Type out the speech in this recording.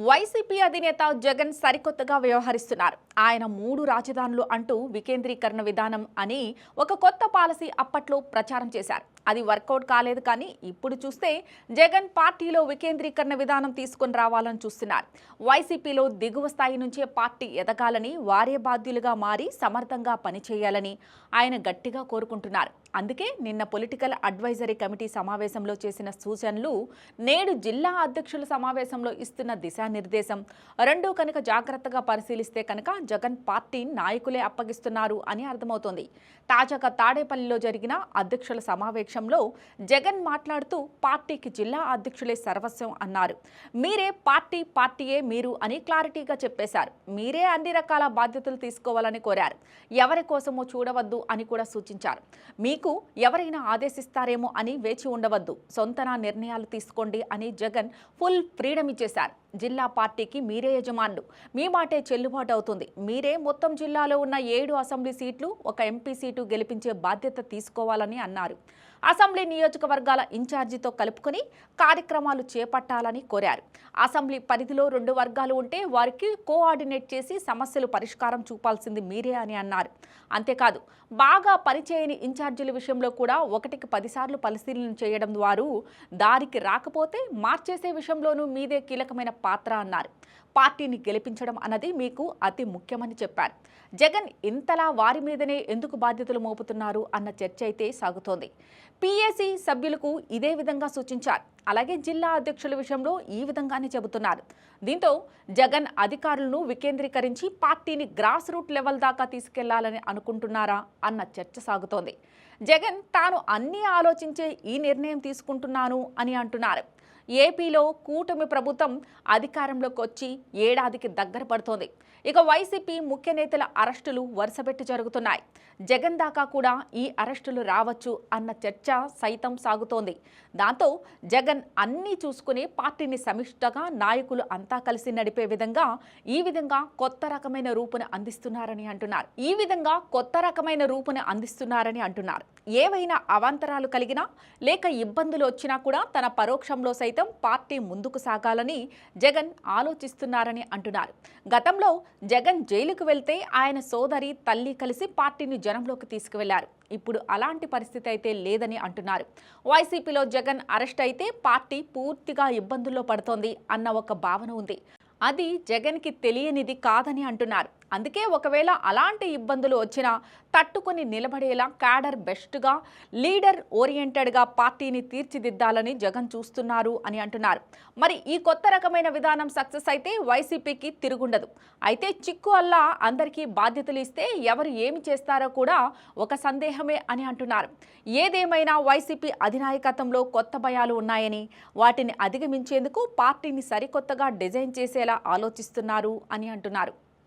YCP అధినేత జగన్ సరికొత్తగా వ్యవహరిస్తున్నారు. ఆయన 3 రాజధానులు అంటూ వికేంద్రీకరణ విధానం అని ఒక కొత్త పాలసీ అప్పట్లో ప్రచారం చేశారు. అది వర్కౌట్ కాలేదు. కానీ ఇప్పుడు చూస్తే జగన్ పార్టీలో వికేంద్రీకరణ విధానం తీసుకొని రావాలని చూస్తున్నారు. వైసీపీలో దిగువ స్థాయి నుంచే పార్టీ ఎదగాలని, వారే బాధ్యులుగా మారి సమర్థంగా పనిచేయాలని ఆయన గట్టిగా కోరుకుంటున్నారు. అందుకే నిన్న పొలిటికల్ అడ్వైజరీ కమిటీ సమావేశంలో చేసిన సూచనలు నేడు జిల్లా అధ్యక్షుల సమావేశంలో ఇస్తున్న దిశానిర్దేశం రెండూ కనుక జాగ్రత్తగా పరిశీలిస్తే కనుక జగన్ పార్టీ నాయకులే అప్పగిస్తున్నారు అని అర్థమవుతోంది. తాజాగా తాడేపల్లిలో జరిగిన అధ్యక్షుల సమావేశంలో జగన్ మాట్లాడుతూ పార్టీకి జిల్లా అధ్యక్షులే సర్వస్వం అన్నారు. మీరే పార్టీయే మీరు అని క్లారిటీగా చెప్పేశారు. మీరే అన్ని రకాల బాధ్యతలు తీసుకోవాలని కోరారు. ఎవరి కోసమో చూడవద్దు అని కూడా సూచించారు. మీకు ఎవరైనా ఆదేశిస్తారేమో అని వేచి ఉండవద్దు, సొంతన నిర్ణయాలు తీసుకోండి అని జగన్ ఫుల్ ఫ్రీడమ్ ఇచ్చేశారు. జిల్లా పార్టీకి మీరే యజమానులు, మీ మాటే చెల్లుబాటు అవుతుంది. మీరే మొత్తం జిల్లాలో ఉన్న 7 అసెంబ్లీ సీట్లు, 1 ఎంపీ సీటు గెలిపించే బాధ్యత తీసుకోవాలని అన్నారు. అసెంబ్లీ నియోజకవర్గాల ఇన్ఛార్జితో కలుపుకొని కార్యక్రమాలు చేపట్టాలని కోరారు. అసెంబ్లీ పరిధిలో 2 వర్గాలు ఉంటే వారికి కోఆర్డినేట్ చేసి సమస్యలు పరిష్కారం చూపాల్సింది మీరే అని అన్నారు. అంతేకాదు, బాగా పనిచేయని ఇన్ఛార్జీల విషయంలో కూడా 1కి 10 సార్లు పరిశీలన చేయడం వారు దారికి రాకపోతే మార్చేసే విషయంలోనూ మీదే కీలకమైన పాత్ర అన్నారు. పార్టీని గెలిపించడం అన్నది మీకు అతి ముఖ్యమని చెప్పారు. జగన్ ఇంతలా వారి మీదనే ఎందుకు బాధ్యతలు మోపుతున్నారు అన్న చర్చ అయితే సాగుతోంది. పీఏసీ సభ్యులకు ఇదే విధంగా సూచించారు. అలాగే జిల్లా అధ్యక్షుల విషయంలో ఈ విధంగానే చెబుతున్నారు. దీంతో జగన్ అధికారులను వికేంద్రీకరించి పార్టీని గ్రాస్ రూట్ లెవెల్ దాకా తీసుకెళ్లాలని అనుకుంటున్నారా అన్న చర్చ సాగుతోంది. జగన్ తాను అన్నీ ఆలోచించే ఈ నిర్ణయం తీసుకుంటున్నాను అని అంటున్నారు. ఏపీలో కూటమి ప్రభుత్వం అధికారంలోకి వచ్చి ఏడాదికి దగ్గర పడుతోంది. ఇక వైసీపీ ముఖ్య నేతల అరెస్టులు వరుసపెట్టి జరుగుతున్నాయి. జగన్ దాకా కూడా ఈ అరెస్టులు రావచ్చు అన్న చర్చ సైతం సాగుతోంది. దాంతో జగన్ అన్నీ చూసుకుని పార్టీని సమిష్టిగా నాయకులు అంతా కలిసి నడిపే విధంగా ఈ విధంగా కొత్త రకమైన రూపును అందిస్తున్నారని అంటున్నారు. ఏవైనా అవాంతరాలు కలిగినా లేక ఇబ్బందులు వచ్చినా కూడా తన పరోక్షంలో సైతం పార్టీ ముందుకు సాగాలని జగన్ ఆలోచిస్తున్నారని అంటున్నారు. గతంలో జగన్ జైలుకు వెళ్తే ఆయన సోదరి, తల్లి కలిసి పార్టీని జనంలోకి తీసుకువెళ్లారు. ఇప్పుడు అలాంటి పరిస్థితి అయితే లేదని అంటున్నారు. వైసీపీలో జగన్ అరెస్ట్ అయితే పార్టీ పూర్తిగా ఇబ్బందుల్లో పడుతోంది అన్న ఒక భావన ఉంది. అది జగన్కి తెలియనిది కాదని అంటున్నారు. అందుకే ఒకవేళ అలాంటి ఇబ్బందులు వచ్చినా తట్టుకొని నిలబడేలా క్యాడర్ బెస్ట్గా, లీడర్ ఓరియంటెడ్గా పార్టీని తీర్చిదిద్దాలని జగన్ చూస్తున్నారు అని అంటున్నారు. మరి ఈ కొత్త రకమైన విధానం సక్సెస్ అయితే వైసీపీకి తిరుగుండదు. అయితే చిక్కు అల్లా అందరికీ బాధ్యతలు ఇస్తే ఎవరు ఏమి చేస్తారో కూడా ఒక సందేహమే అని అంటున్నారు. ఏదేమైనా వైసీపీ అధినాయకత్వంలో కొత్త భయాలు ఉన్నాయని, వాటిని అధిగమించేందుకు పార్టీని సరికొత్తగా డిజైన్ చేసేలా ఆలోచిస్తున్నారు అని అంటున్నారు.